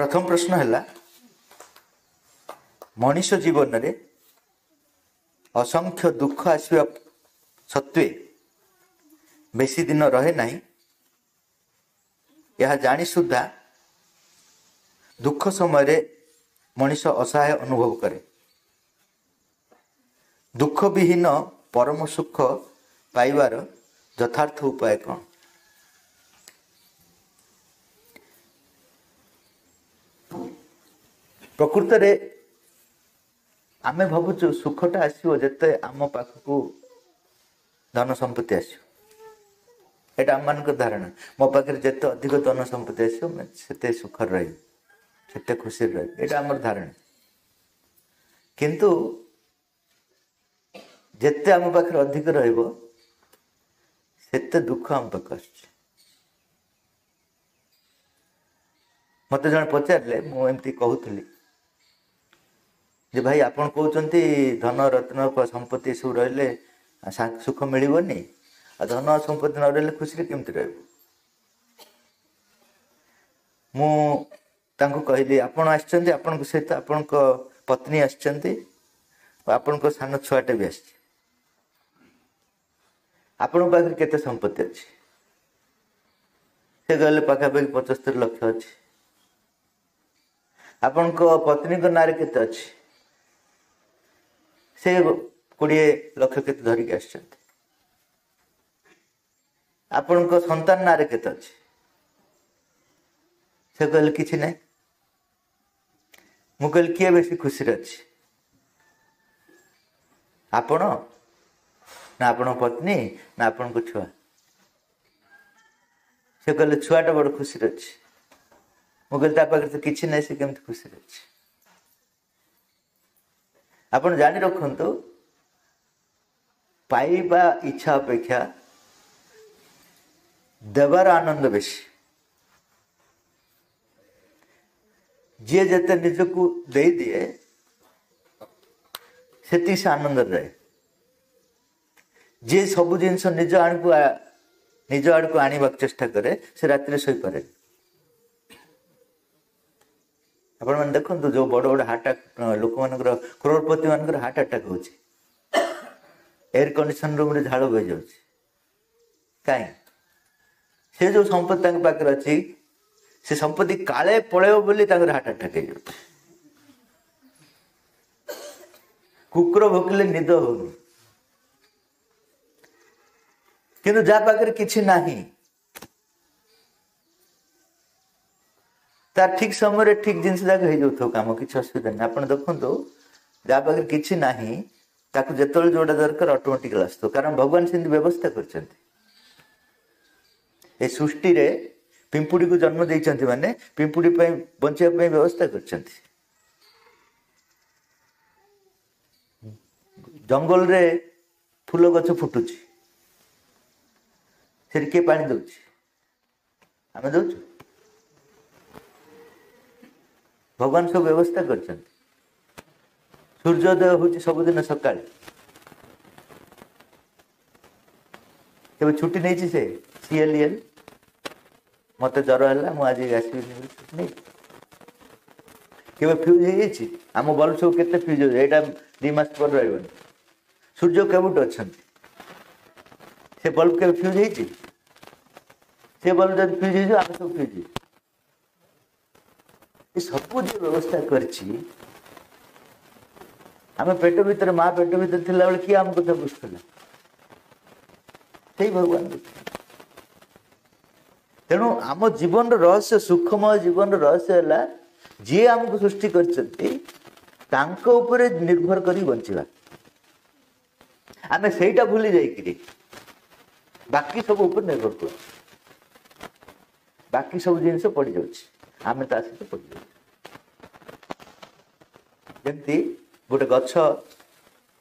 प्रथम प्रश्न है मनीष जीवन रे असंख्य दुख आसवा सत्वे बेसी दिन रहे नहीं यह जानी सुधा दुख समय मनीष असहाय अनुभव करे। दुख विहीन परम सुख पाइबार यथार्थ उपाय कौन? प्रकृत रे आमे भावुचु सुखटा आसो जिते आम पाखक धन संपत्ति आसो। एटा आम मान धारणा मो पाखे जिते अधिक धन संपत्ति आसो से सुख रही खुशी रही एटा आम धारणा। किंतु जिते आम पाखे अधिक रते दुख आम पाख आस। मत जन पचारे मुझे कहूली जे भाई आपन कहते धन रत्न संपत्ति सब रही सुख मिलनी धन संपत्ति न रही खुशी केमती कहली आपण आपण सहित आपण पत्नी आपण सान छुआटे भी आस आपण पाखे केते संपत्ति अच्छी से कहले पाखापाखि 75 लाख अच्छी आपण पत्नी ना केते अच्छी से 20 लाख के धरिक आस आपण संतान ना केते अच्छी से कहले किसी ना मु कहली किए बेसी खुशी अच्छी आपण ना आपण पत्नी ना आपण को छुआ? से कहले छुआटा बड़ खुशी अच्छी। मुझे तो किसी ना से केमती खुशी अच्छी। आपण जानी रखु पाइबा इच्छा अपेक्षा देवार आनंद बेसी। जी जिते निजक दे दिए से आनंद रहे। जी सब जिनस निज आड़ को आने चेष्टा करे से राति शोपे। आपण मैंने देखो जो बड़ बड़ हार्ट अटैक लोक मान करोड़पति मान हार्ट अटैक हो एयर कंडीशन रूम रे झाड़ बह जाऊँ कहीं से जो संपत्ति पाखे अच्छी से संपत्ति काले पलैब बोली हार्ट अटैक हो कुकुर भोकिले निद होनी किंतु जा पाखे किसी नहीं तार ठीक समय ठीक जिनस जाक हो कम किसी असुविधा नहीं। आप देखो जहाँ पाखे किसी ना जो जोटा दरकार ऑटोमेटिक आसो कारण भगवान से व्यवस्था कर सृष्टि रे पिंपुड़ी को जन्म देते माने पिंपुड़ी बचाई व्यवस्था कर जंगल रे फूल गछ फुटुची से किए पानी दौर आम दौ भगवान सब व्यवस्था कर सूर्योदय हूँ सबुदिन सका छुट्टी नहीं से सीएलएल मत ज्वर है मुझे आसबी छुट्टी नहीं के फ्यूज होम बल्ब सब के फ्यूज हो 2 मास पर रही सूर्य केवट अच्छा से बल्ब के फ्यूज हो से बल्ब जब फ्यूज हो आम सब फ्यूज सब जो व्यवस्था करछि आम पेट भीतर माँ पेट भीतर थिला बेले किए आम कथा बुझुला से भगवान। तेणु आम जीवन रहस्य सुखमय जीवन रहस्य है जी आमको सृष्टि कर निर्भर कर बंचा आम से भूली जाइए बाकी सब ऊपर निर्भर कर बाकी सब जिन पड़ जामें सहित पड़ जमती गोटे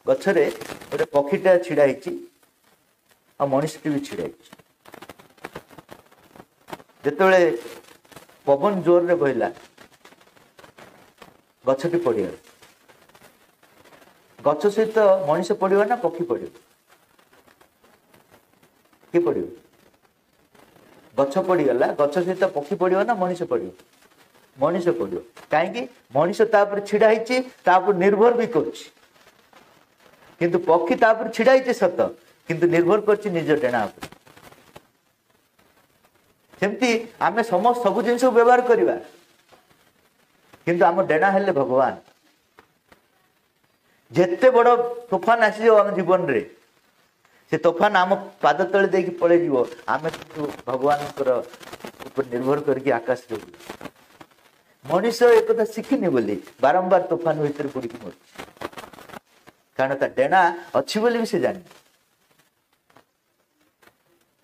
गछरे गोटे पक्षीटा छिड़ाई आ मनीषटी भी छिड़ाई जिते पवन जोर रे बहला गछटी पड़गला गछ सहित मनीष पड़ो ना पक्षी पड़ो किए पड़ो गछ पड़गला गछ सहित पक्षी पड़ो ना मनीष पड़ो मनीष कर कहीं मनीष छिड़ा होपर निर्भर भी किंतु पक्षी छिड़ा होती सत किंतु निर्भर कर निज डेणा सेमती आम समस्त सब जिन व्यवहार करवा किंतु आम डेणा हेले भगवान जिते बड़ तोफान आसी जाओ आम जीवन रे से तोफान आम पाद तले देकी पड़े आम भगवान निर्भर करके आकाश रे मनीष एक शिखिनी बोली बारंबार तोफान भीतर बुड़ी मर कारण ता डेणा अच्छी बोली भी से जानी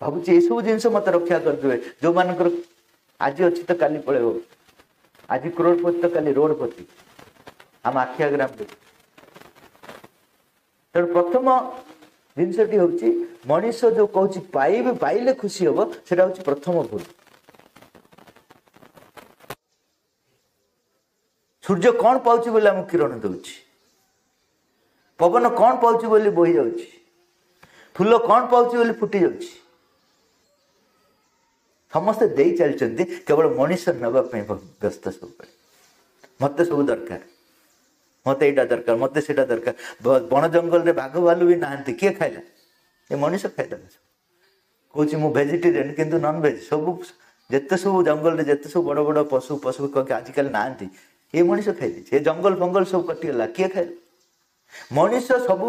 भावुची ये सब जिन मत रक्षा करदे जो मानकर आज अच्छी तो काली पड़े आज करोड़पति तो काली रोडपति आम आखि आगे आम तेणु प्रथम जिनसटी हूँ मनीष जो कहूँ पाइले खुशी हम से प्रथम भूल सूर्य कौन पाँच बोले आम किरण दौर पवन कौन पाँच बोली बोही जा फूल कौन पाँच बोली फुटी जा समस्ते दे चलते केवल मनीष नापी व्यस्त सब मत सब दरकार मत यहाँ दरकार मत से दरकार बण जंगल रे बाघ भालू भी नहांती किए खाइला ये मनीष खाइला कौच मु भेजिटेरियन किंतु नॉन भेज सब जिते सब जंगल रे जिते सब बड़ बड़ पशु पशु आजिकल नहांती ये मनीष खाई ये जंगल फंगल सब कटिगला किए खाइला मनीष सब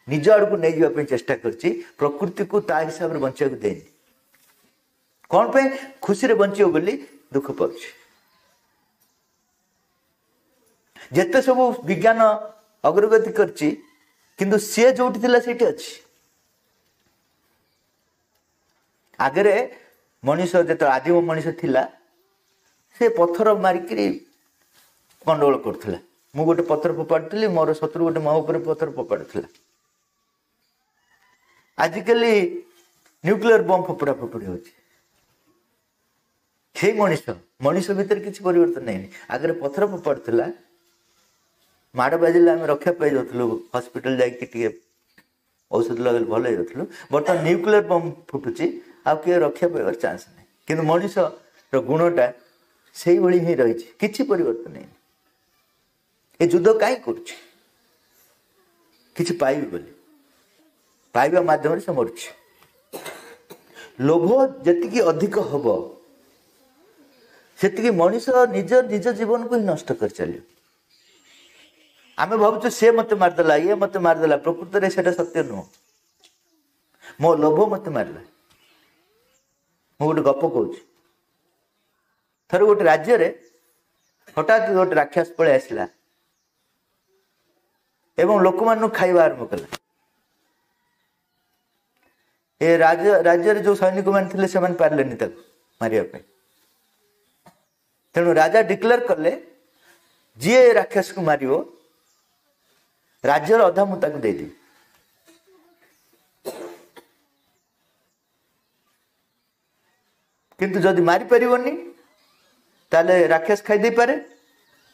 निज आड़ को नहीं जावाई चेष्टा करची प्रकृति को ता हिसाब से बंचा देनी कौन पे खुशी रे बंचियो बोली दुख पाउछ जेते सब विज्ञान अग्रगति करची किंतु सी जोटी थिला सेठी अछि आगरे मनीष जेत आदिम मनीष थिला से पत्थर मारिकी गंडगोल करथिला मु गोटे पत्थर फोपाड़ी मोर शत्रु गोटे मो ऊपर पत्थर फोपाड़ी आजिकल न्यूक्लियर बम फोपड़ा फोपड़ी होची हे मनीष मनीष भीतर किसी परिवर्तन नहीं आगे पत्थर फोपाड़ी माड़ बाजिले आम रक्षा पाई जाऊँ हस्पिटाल जाकि औषध लगे भल हो बर्तमान न्यूक्लियर बम फुटुची आउ किए रक्षा पाइबार चांस नहीं किंतु मनीष गुणटा से भाई ही रही किसी परिवर्तन नहीं ये युद्ध कहीं कर पाइबी बोली पाइबा माध्यम से मरुची लोभ जी अधिक हम से मनीष निज निज जीवन को ही नष्ट कर चलियो आम भावुँ सी मत मारदेला ये मत मारदेला प्रकृत में से सत्य नुह मो लोभ मत मारला मु गोटे गप कहूँ थर गोटे राज्य रे हठात गोटे राक्षस पलि आसला एवं लोक मान खाଇବା आरंभ कला ए राज्य रे जो सैनिक मान थिले से पारलेनी मारिया तेणु राजा डिक्लेयर कले जी राक्षस को मारियो राज्यर अधा मुझे देदी किंतु जदि मारी परिवनी ताले राक्षस खाई दे पारे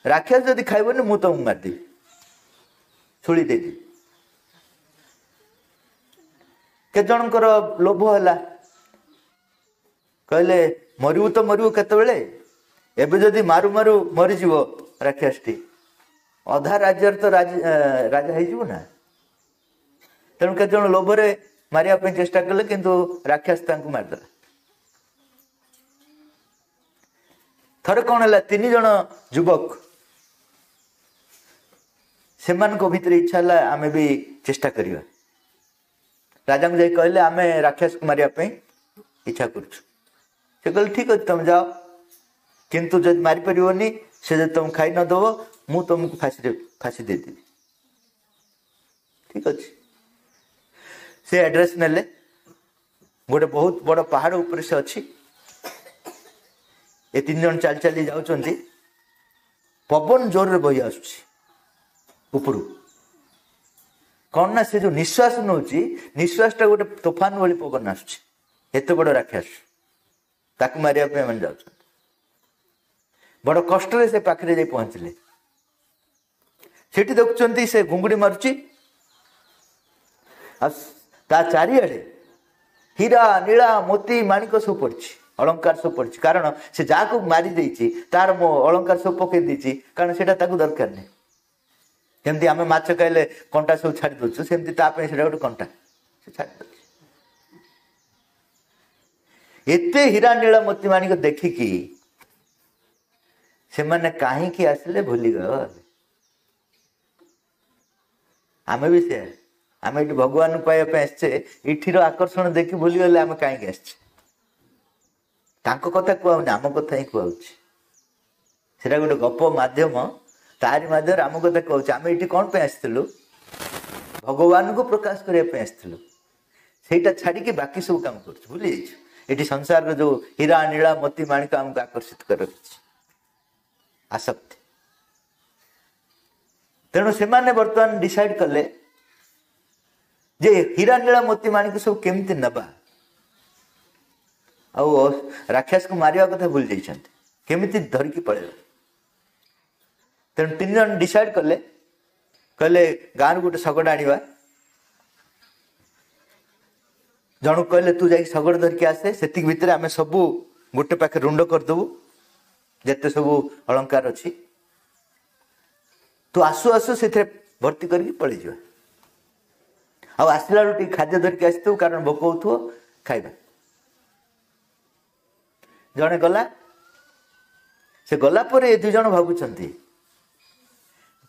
राक्षस जदि खाइबनी मु तुमको मारदेवी छुड़ी देदी के जनकर लोभ है कहले मरबू तो मरबू केतबेले एबे जदि मारू मारू मरीज राक्षस टी अधा राज्य तो राजा हो ना तेणु के जन लोभरे मारिया चेष्टा कले किंतु राक्षस मारिदेला थरे कौन है तीन जन युवक से भीतर इच्छा है आमे भी चेष्टा करिया राजा को जाई कहले आमे राक्षस को मारिया इच्छा करुछु से कहले ठीक अच्छे तुम जाओ किंतु जब मारी परिवनी से जब तुम खाई न दब मु तुमको फांसी दे देवी ठीक अच्छे से एड्रेस नेले गोटे बहुत बड़ पहाड़ ऊपर से अच्छी ये तीन जन चाल चली जाउछंती पवन जोर रे बही आसुची ऊपर कौन ना से जो निश्वास नौची निश्वासटा गोटे तोफान वाली पवन आसुची एते बड़ राक्षस ताकू मारिया पे मन जाउछन बड़ कष्ट से पाखरे जाई पहुंचले सेठी देखुचंती से घुंगुड़ी मारुची ता चारिआडे हीरा नीला मोती माणिक सब पड़ी अलंकार सब पड़ी कारण से जहाँ मारी देछि तार मो अलंकार सब पकई देछि कारण सेटा ताकू दरकार नहीं जमती आम माछ खाइले कंटा सब छाड़ी दउछु सेमती तापे सेटा गोटे कंटा से छाड़ी दउछु एते हीरा नीला मोती माणिक देखिकी से माने काहे की आसले भूली गए आमे भी से आमे इट भगवान पाइबा पे आछे इठिर आकर्षण देखि भूली गले आमे काहे की आछे तांको कथा कहउनी आम कथा ही कहउछि सेटा गोटे गप माध्यम तारी माध्यम आम कथा कहउछि आमे इठी कोन पे आछथिलु भगवान को प्रकाश करिया पे आछथिलु सेटा छाड़ी के बाकी सब काम करछु भूली जाइछु एटी संसार रो जो हीरा नीला मोती माणिक हमको आकर्षित कर रखिछि आसक्ति तेणु से बर्तमान डिसाइड कले जे हीरा नीला मोती माणिक सब केमती नबा आ राक्षस को मारिया कथा भूल जाइछन्ते केमिति धरिकी पळेला तेणु 3 जन डिसाइड कले कहले गाँव गोटे शगड़ आनिबा जन कहले तू जाई शगड़ धरिकी आसे सेतिक भितर आमे सब गोटे पाखे रुंड करदेबू जेते सब अलंकार अच्छी तू आसु आसु से भर्ती करके पलि जा आसला खाद्य धरिकी आसतु कारण भोक हो खाइबा जड़े गला से गला पर ये 2 जन भावुंट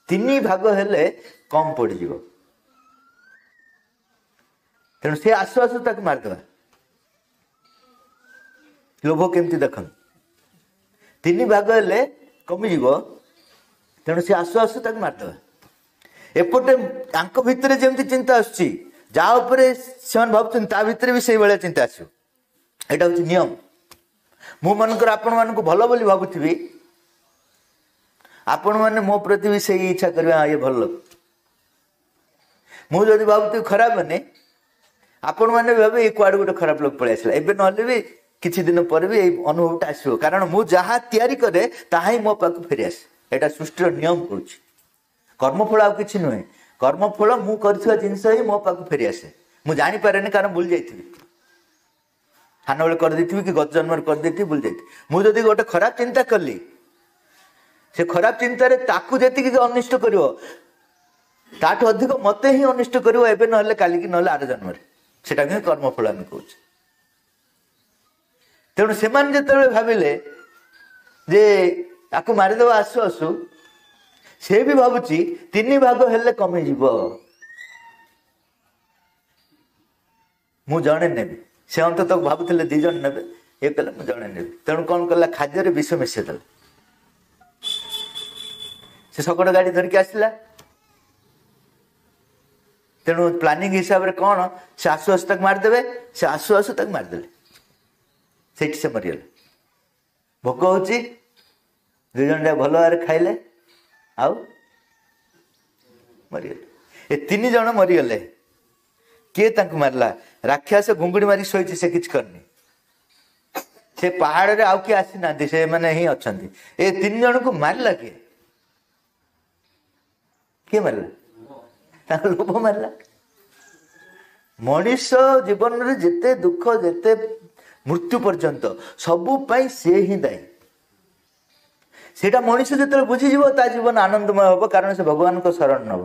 3 भाग हेले कम पड़ज तेणु से आसु आसु तक मारदे लोभ केमती देखन 3 भाग हेले कमिज तेणु से आसु आसु तक मारदे एपटे भितर जमी चिंता आसुची जहाँ भावुं ता भितर भी से भाया चिंता आसो यहाँ हूँ नियम मु मनकर आपण मान भल बोली भावुथी आपण मैंने मो प्रति भी से इच्छा करवा ये भल मुझे भावुथी खराब मैंने आपण मैंने भावे ये कुआड़ गोटे खराब लोक पलि आसला एबे नहले भी किछि दिन पर भी अनुभवटा आसो कारण मु जहाँ तैयारी करे ताहा ही मो पाक फेरी आसे एटा सृष्टिर नियम करुछि कर्मफल आ किछि नुहे कर्मफल मु करथिबा जिंस ही मो पाक फेरी आसे मु जानि पारेनी कारण भूल जाइथिबि हाना बेले कर देथिबि कि गत जन्म कर देथिबि भूल जाइथिबि मु जदि गोटे खराब चिंता करली से खराब चिंता रे ताकू जेतिकि अनिष्ट करिवो ताठू अधिक मते ही अनिष्ट करिवो एबे नहले काली कि नहले आर जन्म रे सेटा ही कर्मफल आम कहूँ तेणु से भाविले जे ताकू मारिदेव आसु आसु से भी भावुची 3 भाग हेले कमी जीव मु जड़े नेबी से अंत तक भावुले 2 जन ने ये कहले मु जड़े नेबी तेणु कौन कला खाद्य विष मिशेदे से शगड़ गाड़ी धरिकी आसला तेणु प्लानिंग हिसाब से कौन से आसु आसु तक मारिदेवे से आसु आसु तक मारिदेले से मरीगले भोक हो 2 जन भल भाव खाइले आउ मरीगले ए 3 जन मरीगले किए तांको मारला राक्षस घुंगुड़ी मारी शोची से किछ करनी से पहाड़ रे आउ किए आसी ना से माने ही अछंती ए 3 जन को मारला किए मारला लोभ मारला मनीष जीवन रे जेते दुख जेते मृत्यु पर्यंत सबु पाई से ही दायी सेटा मनीष जो बुझीज ता जीवन आनंदमय हम कारण से भगवान को शरण नब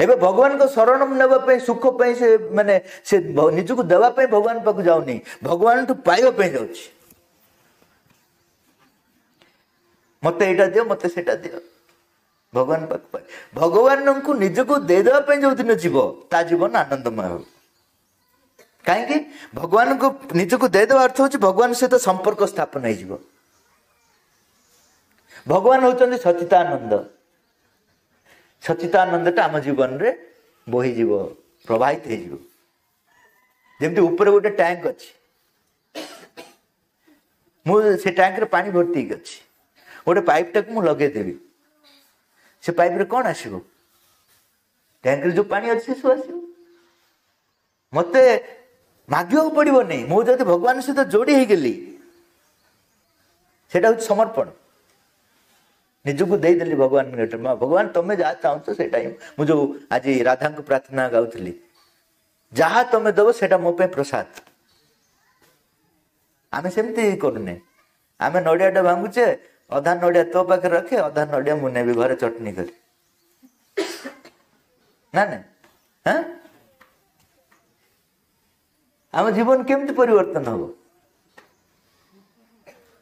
एबे भगवान को शरण नापी सुख पाई से माने से निज को देवाई भगवान पाक जाऊनी भगवान ठू पाइबापी जाऊँ मत यहाँ दियो मत सेटा दियो भगवान पाक भगवान को निज को देदेवाई जो दिन जीव ता जीवन आनंदमय हो कहीं भगवान को निज को देदेवा अर्थ हूँ भगवान सहित संपर्क स्थापन हो भगवान होचंदी सचितानंद सचितानंदटा आम जीवन रे बोही जीव प्रवाहित हो जमती ऊपर गोटे टैंक अच्छी से टैंक रे पानी भर्ती अच्छी गोटे पाइप टाक मु लगेदेवी से पाइप रे कौन आसो टैंक रे जो पानी अच्छे सब आसो मते मागिବାକୁ पड़ो नहीं मुझे भगवान सहित जोड़ी हो गली से समर्पण निजको देदेली भगवान भगवान तुम्हें जहाँ चाहो से मुझे आज राधा को प्रार्थना गाउली जहाँ तुम्हें दब से मो प्रसाद आमे सेमती करूने आमे नड़ियाटा भांगुचे अधा नड़िया तो पाखे रखे अधा नड़िया मु नेबी घरे चटनी कर ना ना हाँ आम जीवन केमती परिवर्तन हम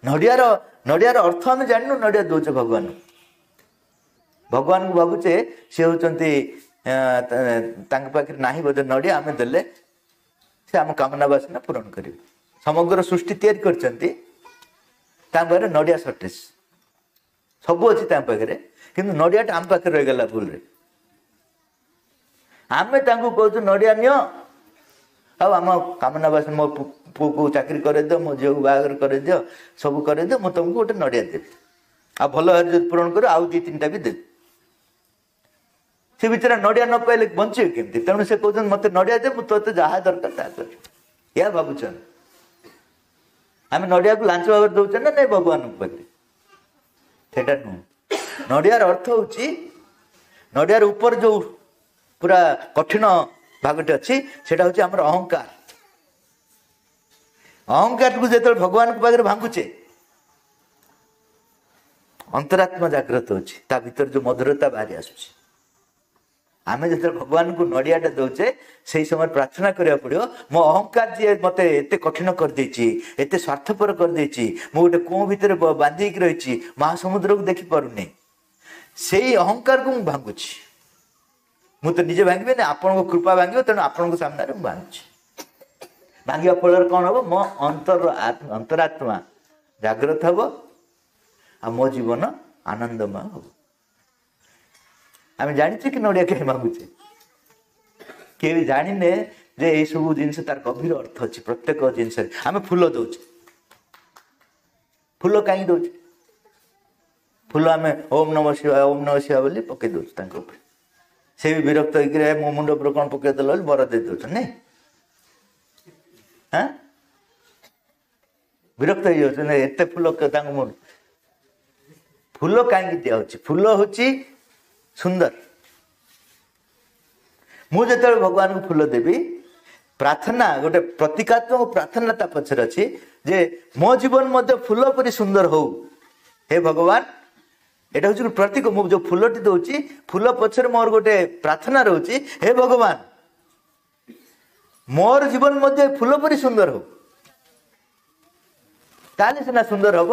नड़ियार नड़ियार अर्थ आम जानू नड़िया दौचे भगवान भगवान को भावुचे सी होती पाखे ना बोधे नड़िया आम देले से आम कामना बासना पूरण कर समग्र सृष्टि तैयारी कर नड़िया सर्टेज सब अच्छी पाखे कि नड़ियाटा आम पाखे रहीगला भूल आम कहूँ नड़िया नि आम कामना बासना मो पु को चाकरी कर मो झील को बाहर कर सब कर मुझे तुमको गोटे नड़िया देवी आ भल भाव पूरण कर आउ दी तीन भी देवी से बेचारा नड़िया न पाइले बचे केमती तेणु से कहते मत नड़िया दे मुझे जहाँ दरकार या भावुन आम नड़िया को लांच भाव दौचे ना नहीं भगवान पाखे नुह नड़ियार अर्थ हूँ नड़ियार ऊपर जो पूरा कठिन भागटे अच्छी सेटा हूँ आम अहंकार अहंकार को जो भगवान को पाखे भांगुचे अंतरात्मा जागृत होता भीतर जो मधुरता बाहरी आसूची आम जो भगवान को नड़ियाटा दौचे से समय प्रार्थना करा पड़ो मो अहंकार जी मत एत कठिन कर एत स्वार्थपर कर गोटे कुओं भितर बांधिक रही महासमुद्र को देखी पारुनी से अहंकार को मुझे भांगुची मु तो निजे भांगे ना आपण को कृपा भांगे तेणु आपण सामने भांगुची भांगा फल कौन हम मो अंतरात्मा जागृत हम आ मो जीवन आनंदमय हम आम जाचे कि नड़िया कहीं मांगुचे के जाने जे ये सब जिनस तार गभीर अर्थ अच्छी प्रत्येक जिनस आम फूल दौचे फूल कहीं दौचे फूल आम ओम नमः शिवाय बोली पकई दौर से भी विरक्त होकर मो मुंड पर कौन पकईदेल बर दे दौर नहीं हाँ विरक्त हो एत फूल मुंड फूल कहीं दिया फूल हूँ सुंदर मुझे भगवान को फूल देवी प्रार्थना गोटे प्रतीकात्मक प्रार्थना ता पचर अच्छी जे मो जीवन मध्य फूल परी सुंदर हो हे भगवान एटा हूँ प्रतीक मु जो फूलटी दौची फूल पछर मोर गोटे प्रार्थना रोची हे भगवान मोर जीवन मध्य फूल परी सुंदर हो ताले सीना सुंदर हम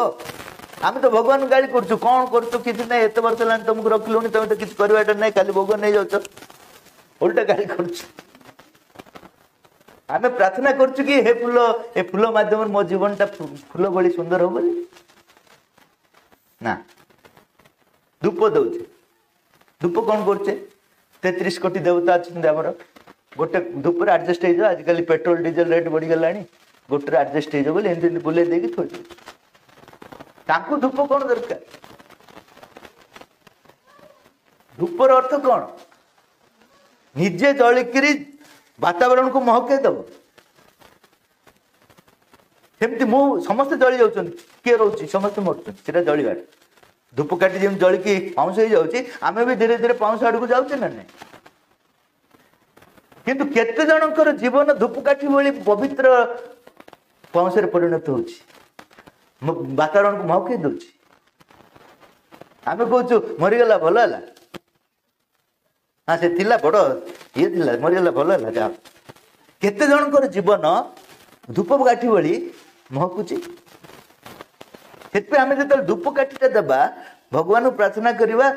आम तो भगवान गाड़ी करूँ कौन करूँ किसी ना एत वर्ष है तुमको रखिलु तुम तो किसी करवाटा नहीं खाली भोग नहीं जाऊच उल्टा गाड़ी करें प्रार्थना करूँ कि हे फूल ए फूल मध्यम मो जीवन टा फूल भली सुंदर हो बोली ना धूप दौचे धूप कौन करुचे 33 कोटी देवता अच्छा आमर गोटे धूप आडजस्ट हो आजिकल पेट्रोल डीजेल रेट बढ़ी गला गोटे आडजस्ट हो बोली बुले देकी थोड़ी ताकू धूप कौन दरकार धूपर अर्थ कौन निजे जलिकी वातावरण को महके दब सेमती मु समस्ते जली जाऊँ किए रोचे समस्त मरुचे जलिबार धूप काटी जमी जलिकी पाउंस हो जाऊँगी आम भी धीरे धीरे पाउंस आड़ को जाऊे ना नहीं किंतु केते जनकर जीवन धूप काठी भली पवित्र पाउंस परिणत होची वातावरण को महकई दौची आम कहूँ मरीगला भल है हाँ से थिला बड़ ये मरीगला भल है जा केते जनकर जीवन धूप काठी भली महकुची आम जो धूप काठीटा देवा भगवान को प्रार्थना करवा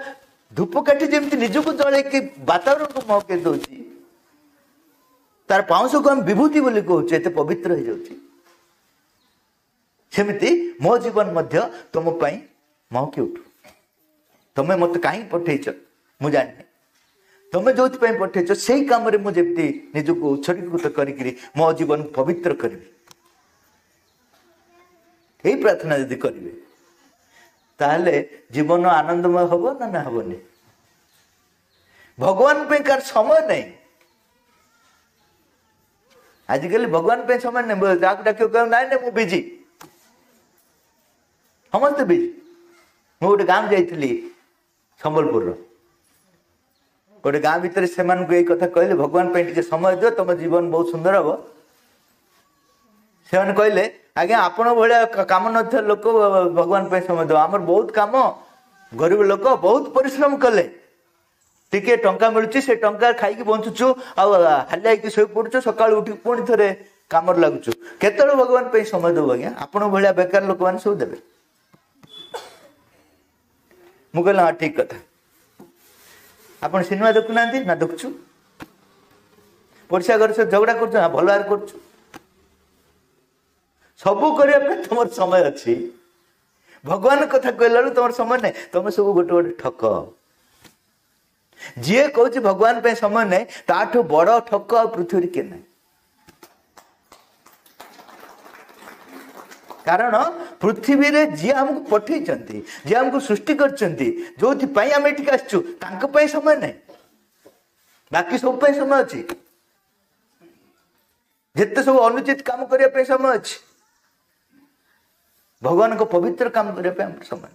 धूप काठी जमी निजक जलैकी वातावरण को महकई दौची तार पाउंस को आम विभूति बोली कहूँ एत पवित्र हो जाऊँ सेमती मो जीवन मध्य तुम महकी उठू तुम्हें मत कहीं पठेच मु जानी तुम्हें जो पठेच से कम मुझे निजक उत्सर्गीकृत करी मो जीवन पवित्र करी यही प्रार्थना यदि करेंगे ताहले जीवन आनंदमय हम ना हेनी भगवान पे कार समय नहीं आजिकल भगवान पे समय नहीं डाक ना मुझे बिजी समस्त बिजी मु गोटे गाँव जाइली संबलपुर गोटे गाँ भितर से कथा कहले भगवान पे टे समय दियो तुम जीवन बहुत सुंदर हम से कहले आज्ञा आपण भाया कम न लोक भगवान पे समय दो आमर बहुत कम गरीब लोक बहुत परिश्रम कले टिके टंका मिलुची से टंका खाई बंचुचु हालिया शोई पड़ुचु सकाल उठी पुणी थे कम लगुचु केतल भगवान पे समय दो आज्ञा आपण भाया बेकार लोक मैंने सब देवे मु कहला हाँ ठीक कथा आप सिनेमा देखुना ना देखु पड़िशा घर से झगड़ा कर भल आर कर सबू करने तुम समय अच्छी भगवान कथा कहला तुम समय नहीं तुम सब गोटे गोटे ठक जी कह भगवान पे समय नहीं ताठू बड़ ठक आ पृथ्वी किए ना कारण पृथ्वी रे जी हमको पठे जी हमको सृष्टि कर जो आम ये आसचु समय नहीं बाकी सब समय अच्छी जिते सब अनुचित काम करने समय अच्छी भगवान को पवित्र काम करने समय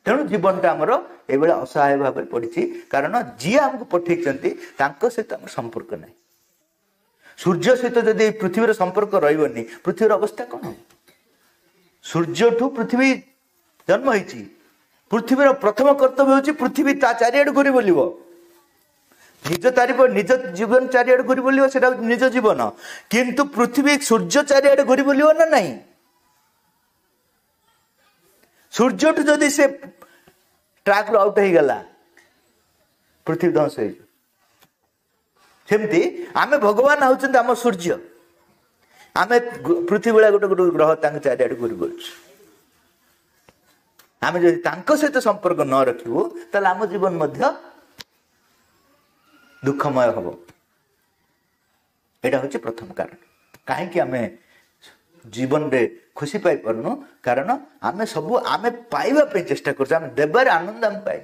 तेणु जीवन टा आमर ये असहाय भाव पड़ी कारण जी हमको पठे सहित आम संपर्क नहीं सूर्य सहित जदि पृथ्वी संपर्क रही पृथ्वी अवस्था कौन सूर्य ठू पृथ्वी जन्म होती पृथ्वी प्रथम कर्तव्य हूँ पृथ्वी ता चारिआड घूरी बुल निज जीवन चारिआड घूरी बुल निज जीवन किंतु पृथ्वी सूर्य चारिआड घूरी बुल ना नहीं सूर्य ठू जदि से ट्रैक रू आउट हो गला पृथ्वी ध्वंस हो सेमती आमे भगवान होचंत आम सूर्य आमे पृथ्वी बेला गोटे गोटे ग्रह चारिआड घूरी बुलु आमे जदि तांको सहित संपर्क न रखिबु ताले आम जीवन मध्य दुखमय हम यहाँ हूँ प्रथम कारण कहीं आमे जीवन रे खुशी पाई पारनु कारण आमे सबू आमे पाइबा पे चेष्टा कर देवार आनंद आम पाइ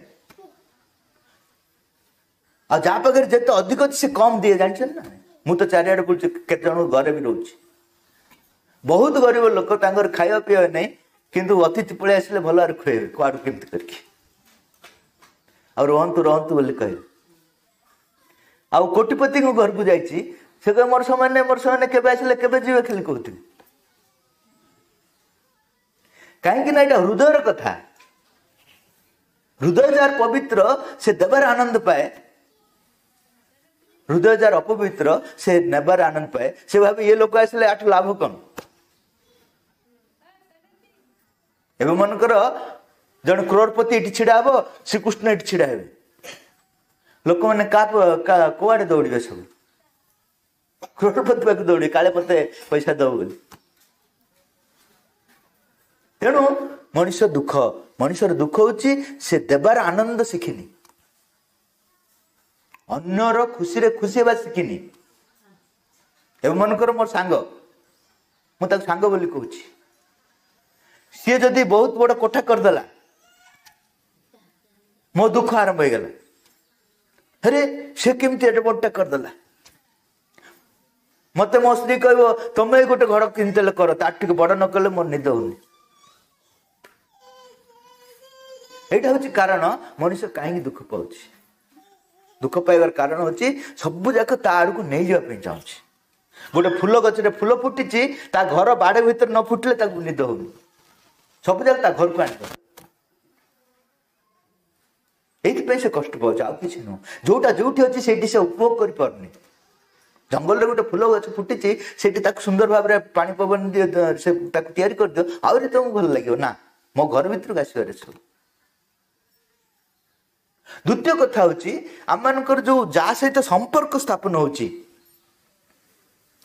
आ जहाँ पाखे जिते अधिक अच्छे से कम दिए जानते ना मु तो चारिआड बुलूँ केते जन घरे भी रोच बहुत गरीब लोक खाଇବା पीवा नहीं किंतु अतिथि पलि आसिले भल आर खुएबे कुआडू केमती करके आ रहतु रहतु बोली कहे आ कोटिपति घर को जाइए से कहे मोर समय नहीं मोर समय नहीं केबे आसिले केबे जीवे खाली कहते कहीं ना यहाँ हृदय कथा हृदय जार पवित्र से देवार आनंद पाए हृदय जार अपवित्र से नेबार आनंद पाए से भावे ये लोक आसिले आठ लाभ कौन एवं मनकर जन करोड़पति ये छिड़ा हे श्रीकृष्ण ये छिड़ा हे लोक मैंने कौड़े दौड़े सब करोड़पति पाक दौड़े काले पते पैसा दब बोली तेणु मनुष्य मनुष्यर दुख हूँ से देवार आनंद शिखिनी अन्यर खुशी रे खुशी हेबा शिखिनी एवं मनकर मोर सांग मु सांग बोली कहूँ सी जदि बहुत बड़ कोठा करदेला मो दुख आरंभ हो गला अरे से केमती एटे बड़टा करदेला मत मो स्त्री कह तुम्हें गोटे घर किनते कर तार बड़ न कले मोर निद होनी यहाँ हूँ कारण मनुष्य कहीं दुख पाँच दुख पाइबार कारण हूँ सबू जाक ता आड़ को नहीं जावाई चाहूँ गोटे फूल गचरे फूल फुटी ता घर बाड़े भीतर न फुटिले निद होनी सब जाक ता घर को आनी ये से कष्ट पाँच आउ कि नुह जोटा जो अच्छी से उपभोग कर पारनी जंगल गोटे फूल गच फुटी से सुंदर भाव में पानी पवन दियो से तैयारी कर दियो आहरी तुमको भल लगे ना मो घर भीतर आसवे सब द्वितीय कथा हूँ आम मानकर जो जा सहित संपर्क स्थापन होची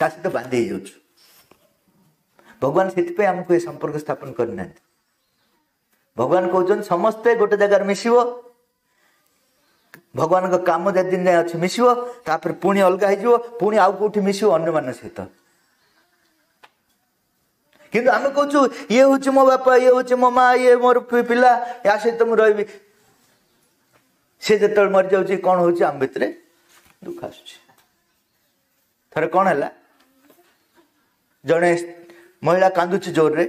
सहित बांधि हो भगवान से आमको ये संपर्क स्थापन करना भगवान कहते समस्ते गोटे जगार मिसिबो भगवान का काम दिन जाए अच्छे मिसिबो तापर पुणी अलग हो पुणी आउ कौटी मिसिबो अन्य मान सहित किंतु आम कहूँ ये हूँ मो बापा ये हूँ मो माँ ये मोर पिला या सहित मुझे रही सी जो मरी जाऊँ कौन हूँ आम भितर दुख आसरे कौन है जड़े महिला कांदुची जोर रे